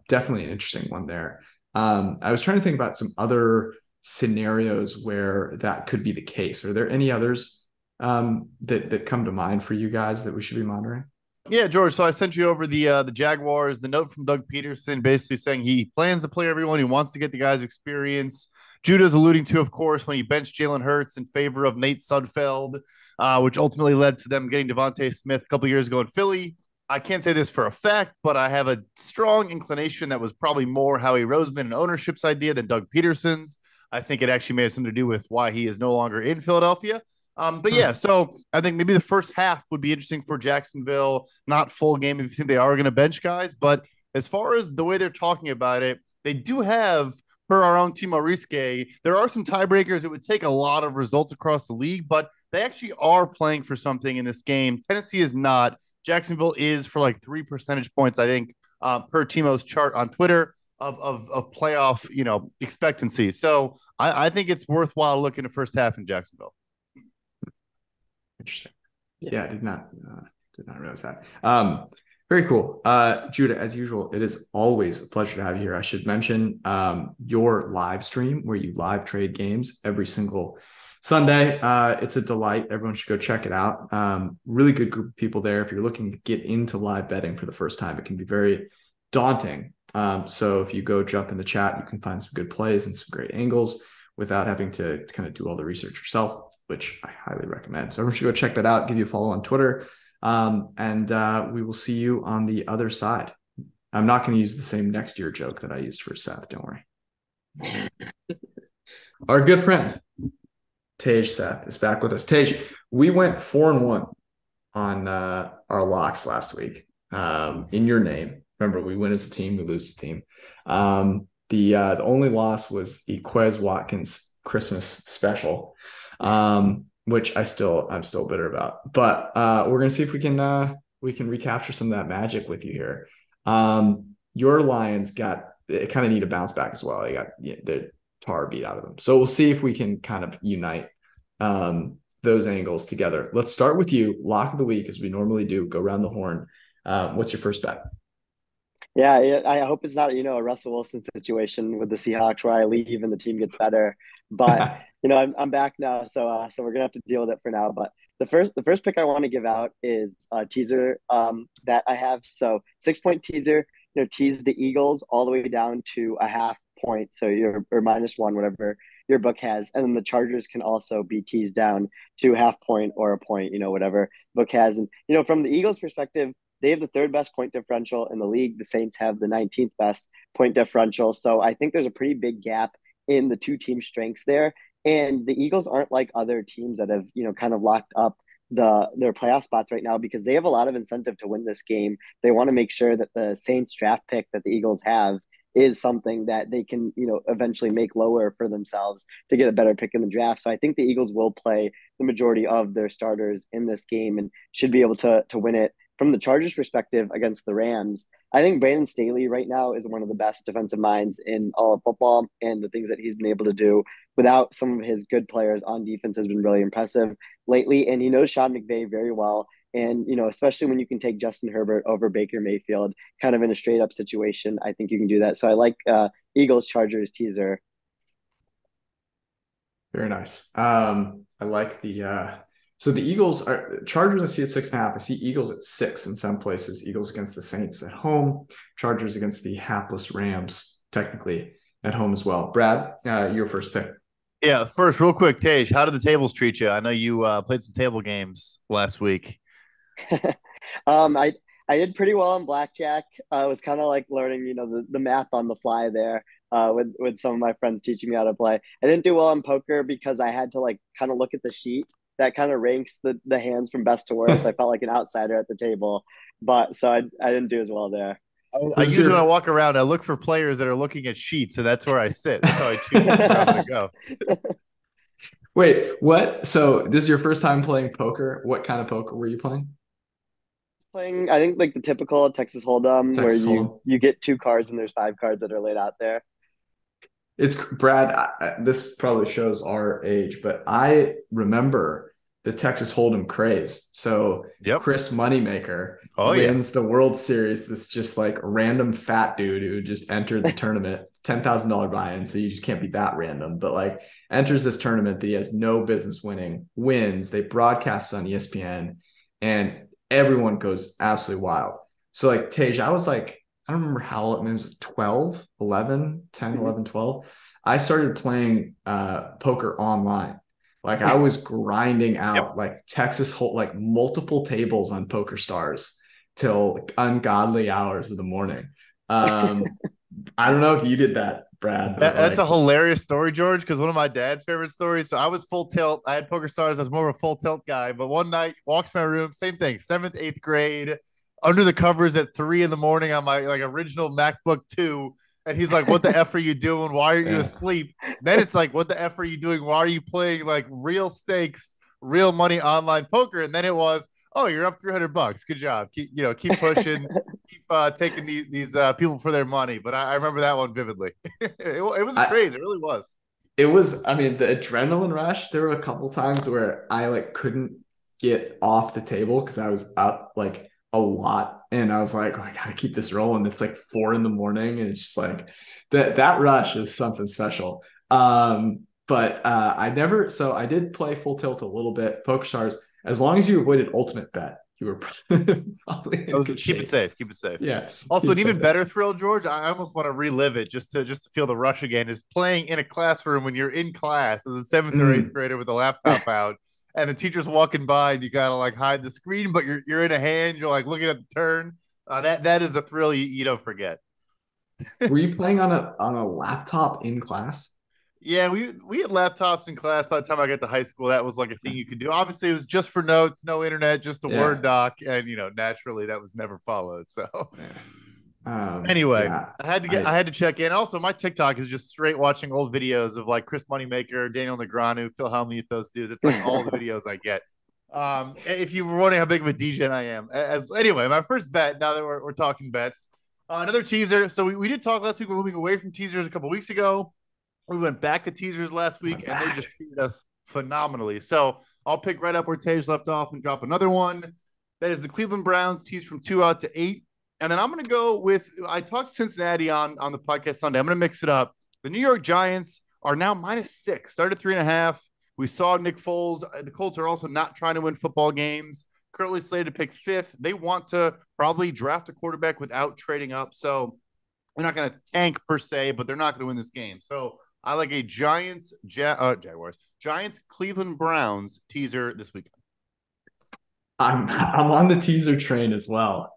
definitely an interesting one there. I was trying to think about some other scenarios where that could be the case. Are there any others that come to mind for you guys that we should be monitoring? Yeah, George. So I sent you over the Jaguars, the note from Doug Peterson, basically saying he plans to play everyone. He wants to get the guys experience. Judah's alluding to, of course, when he benched Jalen Hurts in favor of Nate Sudfeld, which ultimately led to them getting Devontae Smith a couple years ago in Philly. I can't say this for a fact, but I have a strong inclination that was probably more Howie Roseman and ownership's idea than Doug Peterson's. I think it actually may have something to do with why he is no longer in Philadelphia. But yeah, so I think maybe the first half would be interesting for Jacksonville, not full game if you think they are going to bench guys. But as far as the way they're talking about it, they do have, per our own Timo Riske, there are some tiebreakers. It would take a lot of results across the league, but they actually are playing for something in this game. Tennessee is not. Jacksonville is for like 3 percentage points, I think, per Timo's chart on Twitter of playoff, expectancy. So I think it's worthwhile looking at first half in Jacksonville. Interesting. Yeah, I did not realize that. Very cool. Judah, as usual, it is always a pleasure to have you here. I should mention your live stream where you live trade games every single Sunday. It's a delight. Everyone should go check it out. Really good group of people there. If you're looking to get into live betting for the first time, it can be very daunting. So if you go jump in the chat, you can find some good plays and some great angles without having to kind of do all the research yourself, which I highly recommend. So everyone should go check that out. Give you a follow on Twitter. And we will see you on the other side. I'm not going to use the same next year joke that I used for Seth. Don't worry. Our good friend Tej Seth is back with us. Tej, we went 4-1 on our locks last week. In your name, remember, we win as a team, we lose as a team. The only loss was the Quez Watkins Christmas special, which I'm still bitter about. But we're gonna see if we can recapture some of that magic with you here. Your Lions kind of need a bounce back as well. They got the tar beat out of them, so we'll see if we can kind of unite those angles together. Let's start with you. Lock of the week, as we normally do. Go around the horn. What's your first bet? Yeah, I hope it's not, a Russell Wilson situation with the Seahawks where I leave and the team gets better. But I'm back now, so we're gonna have to deal with it for now. But the first pick I want to give out is a teaser that I have. So 6-point teaser, tease the Eagles all the way down to a half point, so you're or -1, whatever your book has, and then the Chargers can also be teased down to half point or a point, whatever book has. And from the Eagles' perspective, they have the third best point differential in the league. The Saints have the 19th best point differential. So I think there's a pretty big gap in the two team strengths there. And the Eagles aren't like other teams that have, kind of locked up their playoff spots right now, because they have a lot of incentive to win this game. They want to make sure that the Saints draft pick that the Eagles have is something that they can, eventually make lower for themselves to get a better pick in the draft. So I think the Eagles will play the majority of their starters in this game and should be able to win it. From the Chargers' perspective against the Rams, I think Brandon Staley right now is one of the best defensive minds in all of football, and the things that he's been able to do without some of his good players on defense has been really impressive lately. And he knows Sean McVay very well. And, especially when you can take Justin Herbert over Baker Mayfield kind of in a straight up situation, I think you can do that. So I like Eagles Chargers teaser. Very nice. I like so the Chargers I see at 6.5. I see Eagles at 6 in some places. Eagles against the Saints at home. Chargers against the hapless Rams, technically at home as well. Brad, your first pick. Yeah, first, real quick, Tej, how did the tables treat you? I know you played some table games last week. I did pretty well on blackjack. I was kind of like learning, the math on the fly there with some of my friends teaching me how to play. I didn't do well on poker because I had to like kind of look at the sheet that kind of ranks the hands from best to worst. I felt like an outsider at the table, but so I didn't do as well there. I usually when I walk around, I look for players that are looking at sheets, and that's where I sit. That's how I choose where I'm going to go. Wait, what? So this is your first time playing poker? What kind of poker were you playing? Playing, I think like the typical Texas Hold'em, where you get 2 cards and there's 5 cards that are laid out there. It's Brad. This probably shows our age, but I remember the Texas Hold'em craze. So Chris Moneymaker wins the World Series. This just like random fat dude who just entered the tournament. It's $10,000 buy-in, so you just can't be that random. But like enters this tournament that he has no business winning, wins. They broadcast on ESPN, and everyone goes absolutely wild. So like Tej, I was like, I don't remember how old, it was 12, 11, 10, 11, 12. I started playing poker online. Like I was grinding out like Texas Hold'em, like multiple tables on Poker Stars till ungodly hours of the morning. I don't know if you did that, Brad. That's a hilarious story, George, because one of my dad's favorite stories. So I was full tilt. I had Poker Stars. I was more of a full tilt guy. But one night, walks in my room, same thing, 7th, 8th grade, under the covers at 3 a.m. on my like original MacBook 2. And he's like, what the F are you doing? Why are you asleep? Then it's like, what the F are you doing? Why are you playing like real stakes, real money online poker? And then it was, oh, you're up $300. Good job. Keep pushing, keep taking these people for their money. But I remember that one vividly. it was crazy. It really was. It was, I mean, the adrenaline rush. There were a couple times where I like couldn't get off the table because I was up like a lot. And I was like, oh, I got to keep this rolling. It's like 4 a.m. and it's just like that rush is something special. But I did play full tilt a little bit, Poker Stars. As long as you avoided ultimate bet, you were probably in good shape. Keep it safe. Keep it safe. Yeah. Also, an even better thrill, George, I almost want to relive it just to feel the rush again, is playing in a classroom when you're in class as a 7th or 8th grader with a laptop out. And the teacher's walking by and you gotta like hide the screen, but you're in a hand, you're like looking at the turn. That is a thrill you don't forget. Were you playing on a laptop in class? Yeah, we had laptops in class by the time I got to high school. That was like a thing you could do. Obviously, it was just for notes, no internet, just a Word doc, and naturally that was never followed. So anyway, yeah, I had to check in. Also, my TikTok is just straight watching old videos of like Chris Moneymaker, Daniel Negreanu, Phil Hellmuth, those dudes. It's like all the videos I get. If you were wondering how big of a DJ I am, anyway, my first bet. Now that we're talking bets, another teaser. So we did talk last week. We're moving away from teasers a couple weeks ago. We went back to teasers last week, and they just treated us phenomenally. So I'll pick right up where Tej left off and drop another one. That is the Cleveland Browns teased from 2 out to 8. And then I'm going to go with, I talked Cincinnati on the podcast Sunday. I'm going to mix it up. The New York Giants are now -6, started 3.5. We saw Nick Foles. The Colts are also not trying to win football games. Currently slated to pick 5th. They want to probably draft a quarterback without trading up. So they're not going to tank per se, but they're not going to win this game. So I like a Giants, Cleveland Browns teaser this weekend. I'm on the teaser train as well.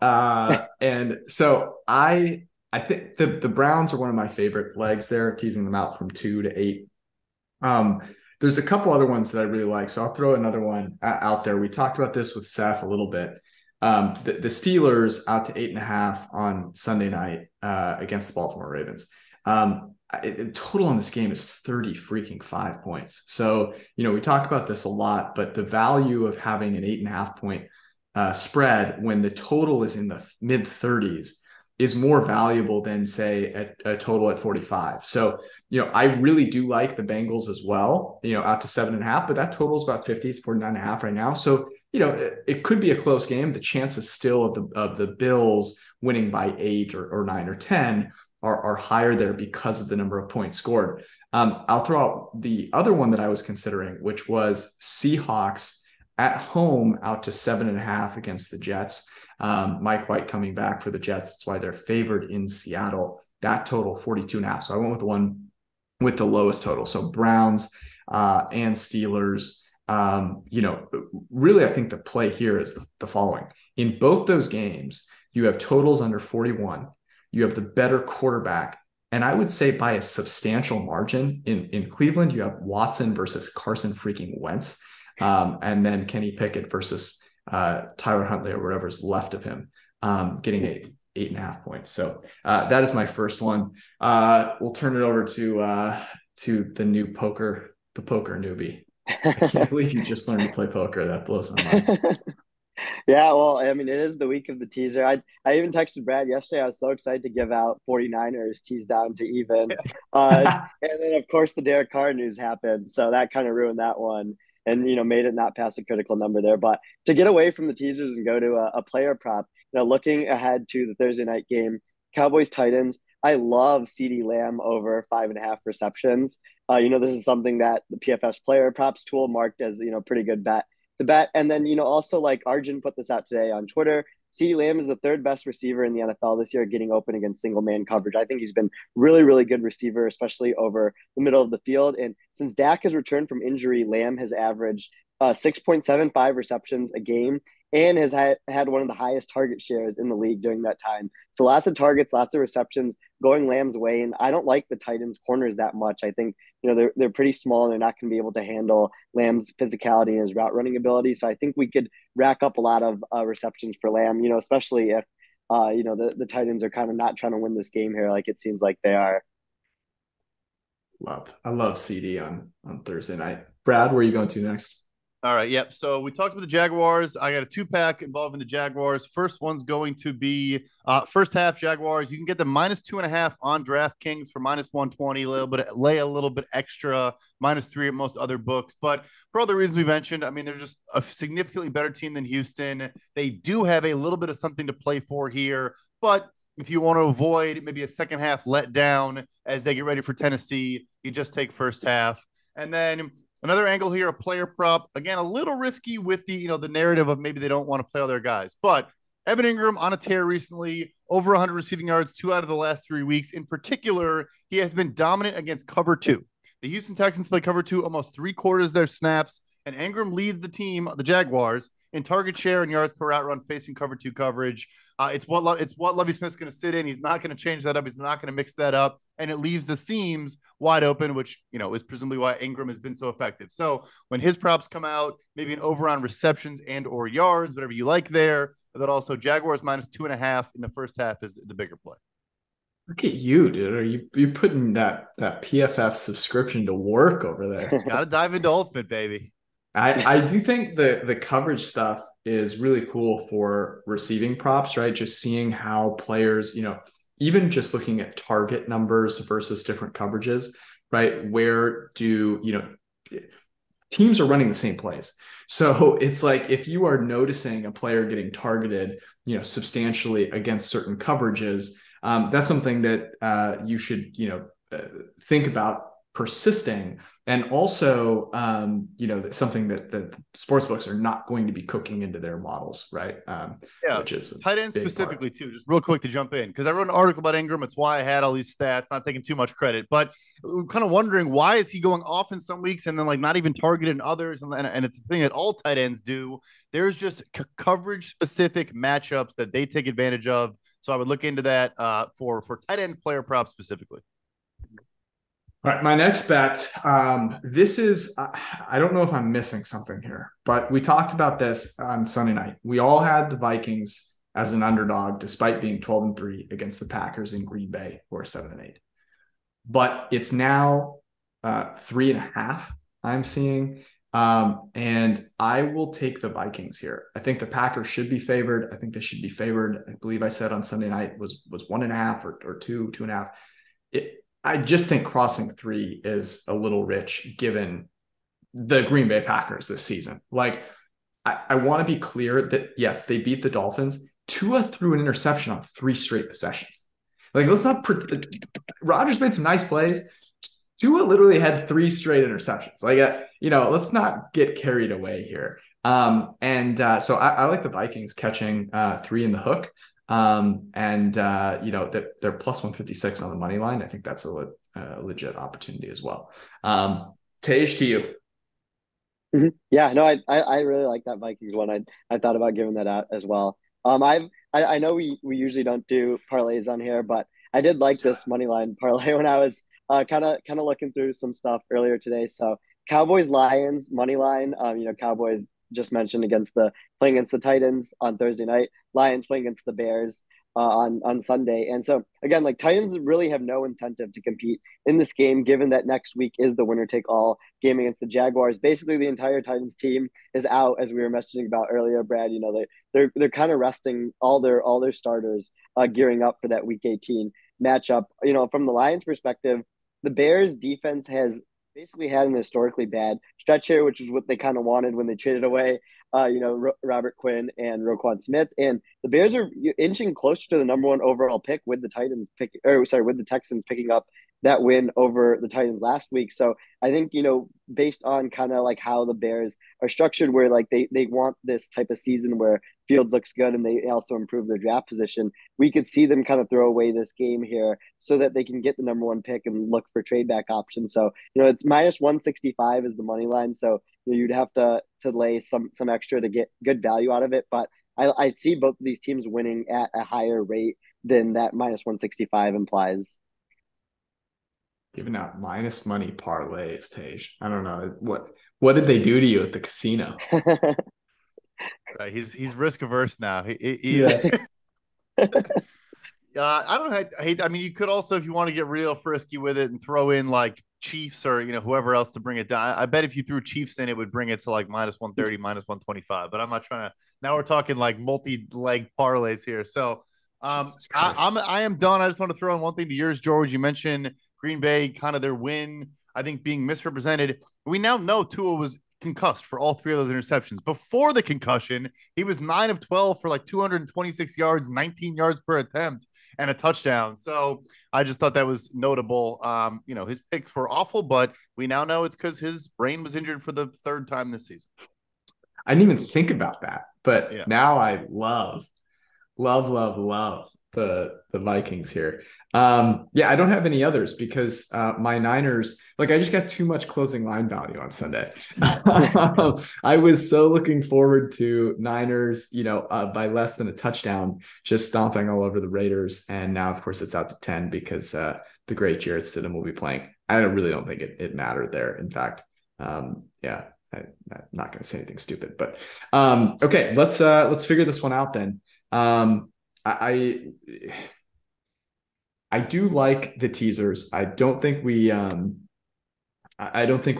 And so I think the Browns are one of my favorite legs there, teasing them out from 2 to 8. There's a couple other ones that I really like, so I'll throw another one out there. We talked about this with Seth a little bit. The Steelers out to 8.5 on Sunday night against the Baltimore Ravens. Total on this game is 5 points. So, we talk about this a lot, but the value of having an 8.5 point spread when the total is in the mid 30s is more valuable than, say, a total at 45. So, I really do like the Bengals as well, out to 7.5, but that total is about 50. It's 49.5 right now. So, it could be a close game. The chances still of the Bills winning by 8 or 9 or 10 are higher there because of the number of points scored. I'll throw out the other one that I was considering, which was Seahawks at home out to 7.5 against the Jets. Mike White coming back for the Jets. That's why they're favored in Seattle. That total 42.5. So I went with the one with the lowest total. So Browns and Steelers. Really, I think the play here is the following. In both those games, you have totals under 41. You have the better quarterback. And I would say by a substantial margin in Cleveland, you have Watson versus Carson freaking Wentz. And then Kenny Pickett versus Tyler Huntley or whatever's left of him, getting 8.5 points. So that is my first one. We'll turn it over to the poker newbie. I can't believe you just learned to play poker. That blows my mind. Yeah, well, I mean, it is the week of the teaser. I even texted Brad yesterday. I was so excited to give out 49ers teased down to even. And then, of course, the Derek Carr news happened. So that kind of ruined that one and, made it not past a critical number there. But to get away from the teasers and go to a player prop, looking ahead to the Thursday night game, Cowboys-Titans, I love CeeDee Lamb over 5.5 receptions. This is something that the PFF's player props tool marked as, pretty good bet to bet. And then, also like Arjun put this out today on Twitter, CeeDee Lamb is the 3rd best receiver in the NFL this year, getting open against single man coverage. I think he's been really, really good receiver, especially over the middle of the field. And since Dak has returned from injury, Lamb has averaged 6.75 receptions a game and has had one of the highest target shares in the league during that time. So lots of targets, lots of receptions going Lamb's way. And I don't like the Titans corners that much. I think, they're pretty small and they're not going to be able to handle Lamb's physicality and his route running ability. So I think we could rack up a lot of receptions for Lamb, especially if, the Titans are kind of not trying to win this game here like it seems like they are. I love CD on Thursday night. Brad, where are you going to next? All right. Yep. So we talked about the Jaguars. I got a 2-pack involving the Jaguars. First one's going to be first half Jaguars. You can get the -2.5 on DraftKings for -120. Lay a little bit extra, -3 at most other books. But for all the reasons we mentioned, I mean, they're just a significantly better team than Houston. They do have a little bit of something to play for here. But if you want to avoid maybe a second half letdown as they get ready for Tennessee, you just take first half. And then another angle here, a player prop. Again, a little risky with the narrative of maybe they don't want to play all their guys. But Evan Ingram on a tear recently, over 100 receiving yards, 2 out of the last 3 weeks. In particular, he has been dominant against cover 2. The Houston Texans play cover 2 almost 3/4 of their snaps, and Ingram leads the team, the Jaguars, in target share and yards per route run facing cover 2 coverage. It's what Lovie Smith's going to sit in. He's not going to change that up. He's not going to mix that up, and it leaves the seams wide open, which is presumably why Ingram has been so effective. So when his props come out, maybe an over on receptions and or yards, whatever you like there. But also Jaguars minus 2.5 in the first half is the bigger play. Look at you, dude. Are you putting that PFF subscription to work over there? Got to dive into Ultimate, baby. I do think the coverage stuff is really cool for receiving props, right? Just seeing how players, even just looking at target numbers versus different coverages, right? Where teams are running the same plays. So it's like if you are noticing a player getting targeted, substantially against certain coverages, that's something that you should, think about persisting, and also something that the sportsbooks are not going to be cooking into their models, right? Which is tight end specifically too. Just real quick to jump in, because I wrote an article about Ingram. It's why I had all these stats, not taking too much credit, but kind of wondering why is he going off in some weeks and then like not even targeted in others, and it's the thing that all tight ends do. There's just coverage specific matchups that they take advantage of. So I would look into that for tight end player props specifically. All right, my next bet. This is, I don't know if I'm missing something here, but we talked about this on Sunday night. We all had the Vikings as an underdog, despite being 12-3 against the Packers in Green Bay, who are 7-8. But it's now 3.5 I'm seeing. And I will take the Vikings here. I think the Packers should be favored. I think they should be favored. I believe I said on Sunday night was 1.5 or 2.5. I just think crossing 3 is a little rich given the Green Bay Packers this season. Like, I want to be clear that, yes, they beat the Dolphins. Tua threw an interception on 3 straight possessions. Like, let's not Rodgers made some nice plays. Tua literally had 3 straight interceptions. Like, let's not get carried away here. So I like the Vikings catching 3 in the hook. That they're plus 156 on the money line. I think that's a legit opportunity as well. Tej, to you. Mm-hmm. Yeah, no, I really like that Vikings one. I thought about giving that out as well. I know we usually don't do parlays on here, but I did like this money line parlay when I was kind of looking through some stuff earlier today. So Cowboys Lions money line. Cowboys just mentioned playing against the Titans on Thursday night. Lions playing against the Bears on Sunday. And so again, like, Titans really have no incentive to compete in this game, given that next week is the winner take all game against the Jaguars. Basically, the entire Titans team is out, as we were messaging about earlier, Brad. They're kind of resting all their starters, gearing up for that Week 18 matchup. From the Lions' perspective, the Bears' defense has basically had an historically bad stretch here, which is what they kind of wanted when they traded away, Robert Quinn and Roquan Smith. And the Bears are inching closer to the number 1 overall pick with the Texans picking up that win over the Titans last week. So I think, based on kind of like how the Bears are structured, where like they want this type of season where Fields looks good and they also improve their draft position, we could see them kind of throw away this game here so that they can get the number 1 pick and look for trade back options. So, it's minus 165 is the money line. So you'd have to lay some extra to get good value out of it. But I see both of these teams winning at a higher rate than that minus 165 implies. Giving out minus money parlays, Tej. I don't know what did they do to you at the casino? Right, he's risk averse now. Yeah. I don't hate. I mean, you could also, if you want to get real frisky with it, and throw in like Chiefs or whoever else to bring it down. I bet if you threw Chiefs in, it would bring it to like minus 130, minus 125. But I'm not trying to. Now we're talking like multi-leg parlays here. So I am done. I just want to throw in one thing to yours, George. You mentioned Green Bay, kind of their win, I think, being misrepresented. We now know Tua was concussed for all 3 of those interceptions. Before the concussion, he was 9 of 12 for like 226 yards, 19 yards per attempt, and a touchdown. So I just thought that was notable. His picks were awful, but we now know it's because his brain was injured for the 3rd time this season. I didn't even think about that, but now I love the Vikings here. Yeah, I don't have any others because my Niners, like I just got too much closing line value on Sunday. I was so looking forward to Niners, by less than a touchdown, just stomping all over the Raiders. And now, of course, it's out to 10 because the great Jarrett Stidham will be playing. I really don't think it mattered there. In fact, yeah, I'm not going to say anything stupid, but okay, let's figure this one out then. I do like the teasers. I don't think we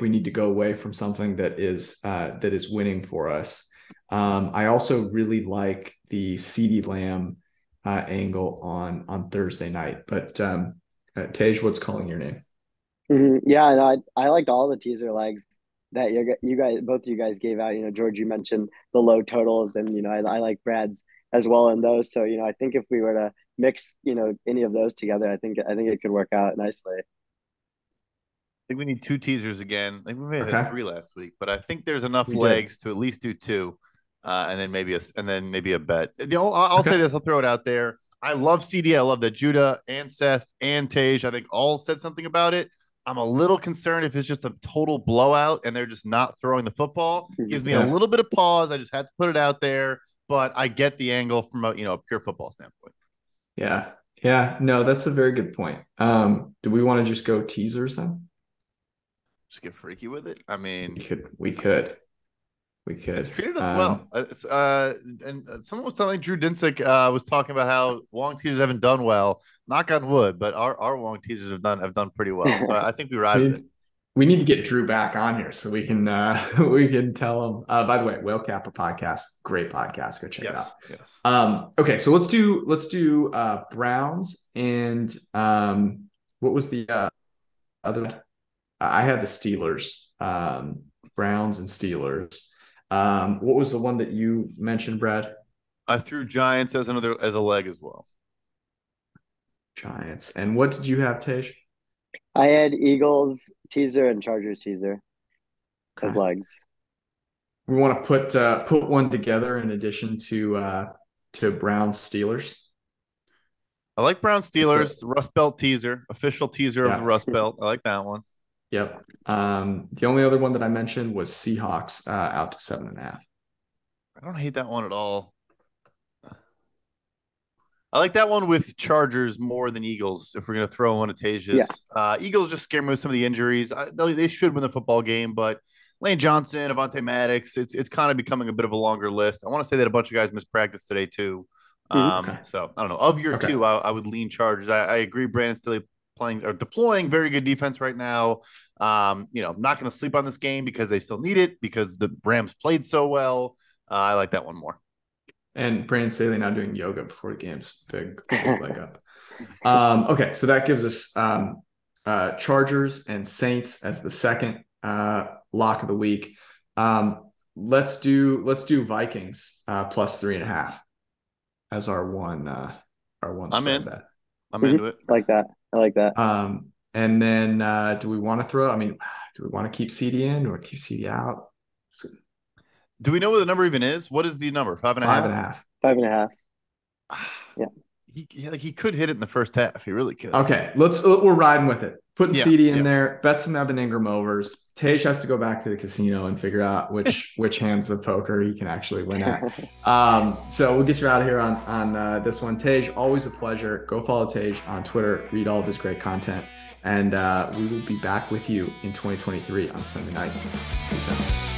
need to go away from something that is winning for us. I also really like the CeeDee Lamb angle on Thursday night. But Tej, what's calling your name? Yeah, and I liked all the teaser legs that both of you guys gave out. George, you mentioned the low totals, and I like Brad's as well in those. So I think if we were to mix any of those together, I think it could work out nicely. I think we need 2 teasers again. I think we may have had 3 last week, but I think there's enough legs to at least do 2, and then maybe a bet. I'll say this. I'll throw it out there. I love CD. I love that Judah and Seth and Tej, I think, all said something about it. I'm a little concerned if it's just a total blowout and they're just not throwing the football. It gives me a little bit of pause. I just had to put it out there, but I get the angle from a pure football standpoint. Yeah. No, that's a very good point. Do we want to just go teasers then? Just get freaky with it. I mean, we could. It's treated us well. And someone was telling Drew Dinsick was talking about how Wong teasers haven't done well. Knock on wood, but our Wong teasers have done pretty well. So I think we ride with it. We need to get Drew back on here so we can tell him. By the way, Whale Kappa podcast, great podcast. Go check it out. Yes. Okay, so let's do Browns and what was the other? I had the Steelers, Browns and Steelers. What was the one that you mentioned, Brad? I threw Giants as a leg as well. Giants. And what did you have, Tej? I had Eagles teaser and Chargers teaser as legs. We want to put one together in addition to Browns Steelers. I like Browns Steelers, the Rust Belt teaser, official teaser of the Rust Belt. I like that one. Yep. The only other one that I mentioned was Seahawks out to 7.5. I don't hate that one at all. I like that one with Chargers more than Eagles. If we're going to throw one of Tej's, Eagles just scare me with some of the injuries. They should win the football game, but Lane Johnson, Avonte Maddox, it's kind of becoming a bit of a longer list. I want to say that a bunch of guys missed practice today too. So I don't know. Of your 2, I would lean Chargers. I agree. Brandon Staley deploying very good defense right now. I'm not going to sleep on this game because they still need it because the Rams played so well. I like that one more. And Brandon Staley now doing yoga before the games. Big leg up. Okay, so that gives us Chargers and Saints as the second lock of the week. Let's do Vikings plus 3.5 as our one. I'm in. Bet. I'm into it. I like that. And then do we want to throw? I mean, do we want to keep CD in or keep CD out? Do we know what the number even is? What is the number? 5.5? 5.5. 5.5. Yeah. He could hit it in the first half. He really could. Okay, we're riding with it. Putting CD in there. Bet some Evan Ingram overs. Tej has to go back to the casino and figure out which hands of poker he can actually win at. So we'll get you out of here on this one. Tej, always a pleasure. Go follow Tej on Twitter. Read all of his great content. And we will be back with you in 2023 on Sunday night. Peace out.